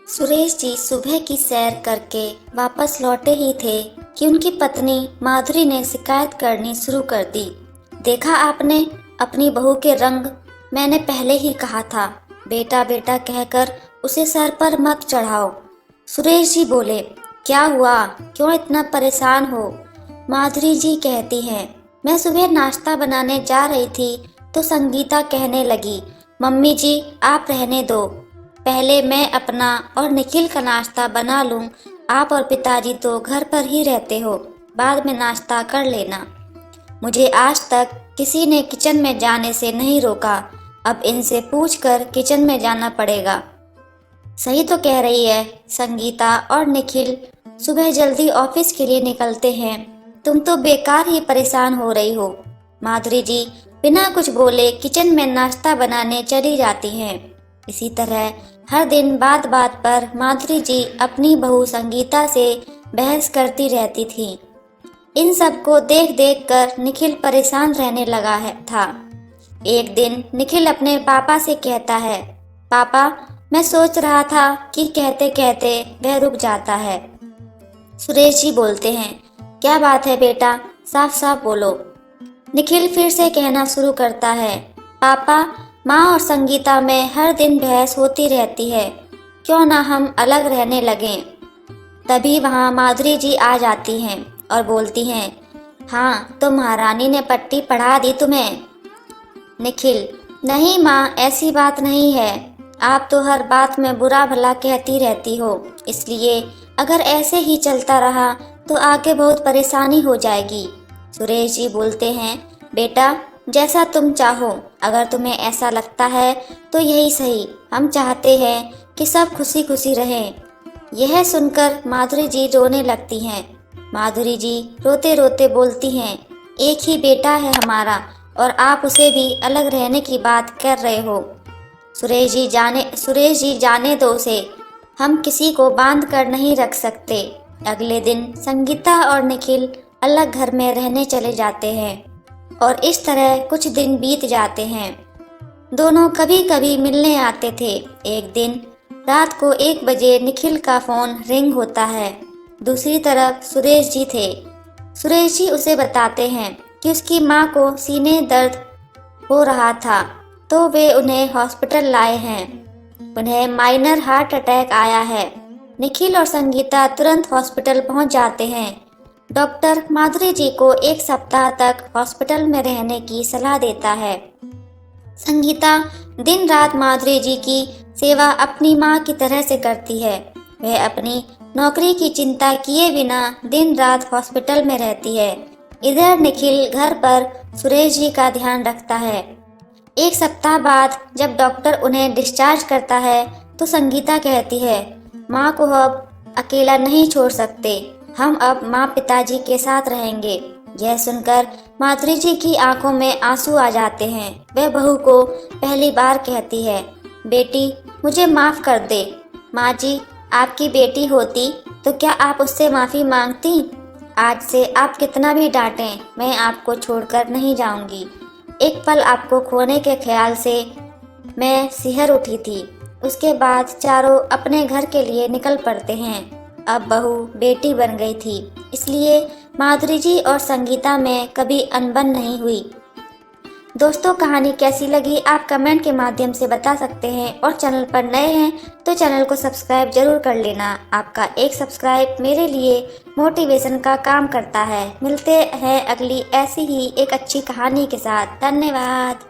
सुरेश जी सुबह की सैर करके वापस लौटे ही थे कि उनकी पत्नी माधुरी ने शिकायत करनी शुरू कर दी। देखा आपने अपनी बहू के रंग, मैंने पहले ही कहा था बेटा बेटा कहकर उसे सर पर मत चढ़ाओ। सुरेश जी बोले, क्या हुआ, क्यों इतना परेशान हो? माधुरी जी कहती हैं, मैं सुबह नाश्ता बनाने जा रही थी तो संगीता कहने लगी, मम्मी जी आप रहने दो, पहले मैं अपना और निखिल का नाश्ता बना लूं, आप और पिताजी तो घर पर ही रहते हो, बाद में नाश्ता कर लेना। मुझे आज तक किसी ने किचन में जाने से नहीं रोका, अब इनसे पूछकर किचन में जाना पड़ेगा। सही तो कह रही है संगीता और निखिल सुबह जल्दी ऑफिस के लिए निकलते हैं, तुम तो बेकार ही परेशान हो रही हो। माधुरी जी बिना कुछ बोले किचन में नाश्ता बनाने चली जाती हैं। इसी तरह हर दिन बात बात पर माधुरी जी अपनी बहू संगीता से बहस करती रहती थी। इन सब को देख देख कर निखिल परेशान रहने लगा था। एक दिन निखिल अपने पापा से कहता है, पापा मैं सोच रहा था कि कहते कहते वह रुक जाता है। सुरेश जी बोलते हैं, क्या बात है बेटा, साफ साफ बोलो। निखिल फिर से कहना शुरू करता है, पापा माँ और संगीता में हर दिन बहस होती रहती है, क्यों ना हम अलग रहने लगें। तभी वहाँ माधुरी जी आ जाती हैं और बोलती हैं, हाँ तो महारानी ने पट्टी पढ़ा दी तुम्हें। निखिल, नहीं माँ ऐसी बात नहीं है, आप तो हर बात में बुरा भला कहती रहती हो, इसलिए अगर ऐसे ही चलता रहा तो आगे बहुत परेशानी हो जाएगी। सुरेश जी बोलते हैं, बेटा जैसा तुम चाहो, अगर तुम्हें ऐसा लगता है तो यही सही, हम चाहते हैं कि सब खुशी खुशी रहें। यह सुनकर माधुरी जी रोने लगती हैं। माधुरी जी रोते रोते बोलती हैं, एक ही बेटा है हमारा और आप उसे भी अलग रहने की बात कर रहे हो। सुरेश जी जाने दो उसे, हम किसी को बांध कर नहीं रख सकते। अगले दिन संगीता और निखिल अलग घर में रहने चले जाते हैं और इस तरह कुछ दिन बीत जाते हैं। दोनों कभी कभी मिलने आते थे। एक दिन रात को 1 बजे निखिल का फोन रिंग होता है। दूसरी तरफ सुरेश जी थे। सुरेश जी उसे बताते हैं कि उसकी माँ को सीने दर्द हो रहा था तो वे उन्हें हॉस्पिटल लाए हैं। उन्हें माइनर हार्ट अटैक आया है। निखिल और संगीता तुरंत हॉस्पिटल पहुंच जाते हैं। डॉक्टर माधुरी जी को 1 सप्ताह तक हॉस्पिटल में रहने की सलाह देता है। संगीता दिन रात माधुरी जी की सेवा अपनी माँ की तरह से करती है। वह अपनी नौकरी की चिंता किए बिना दिन रात हॉस्पिटल में रहती है। इधर निखिल घर पर सुरेश जी का ध्यान रखता है। 1 सप्ताह बाद जब डॉक्टर उन्हें डिस्चार्ज करता है तो संगीता कहती है, माँ को अब अकेला नहीं छोड़ सकते, हम अब माँ पिताजी के साथ रहेंगे। यह सुनकर माधुरी जी की आंखों में आंसू आ जाते हैं। वह बहू को पहली बार कहती है, बेटी मुझे माफ़ कर दे। माँ जी आपकी बेटी होती तो क्या आप उससे माफ़ी मांगती? आज से आप कितना भी डांटें, मैं आपको छोड़कर नहीं जाऊंगी। एक पल आपको खोने के ख्याल से मैं सिहर उठी थी। उसके बाद चारों अपने घर के लिए निकल पड़ते हैं। अब बहू बेटी बन गई थी, इसलिए माधुरी जी और संगीता में कभी अनबन नहीं हुई। दोस्तों कहानी कैसी लगी आप कमेंट के माध्यम से बता सकते हैं और चैनल पर नए हैं तो चैनल को सब्सक्राइब जरूर कर लेना। आपका एक सब्सक्राइब मेरे लिए मोटिवेशन का काम करता है। मिलते हैं अगली ऐसी ही एक अच्छी कहानी के साथ। धन्यवाद।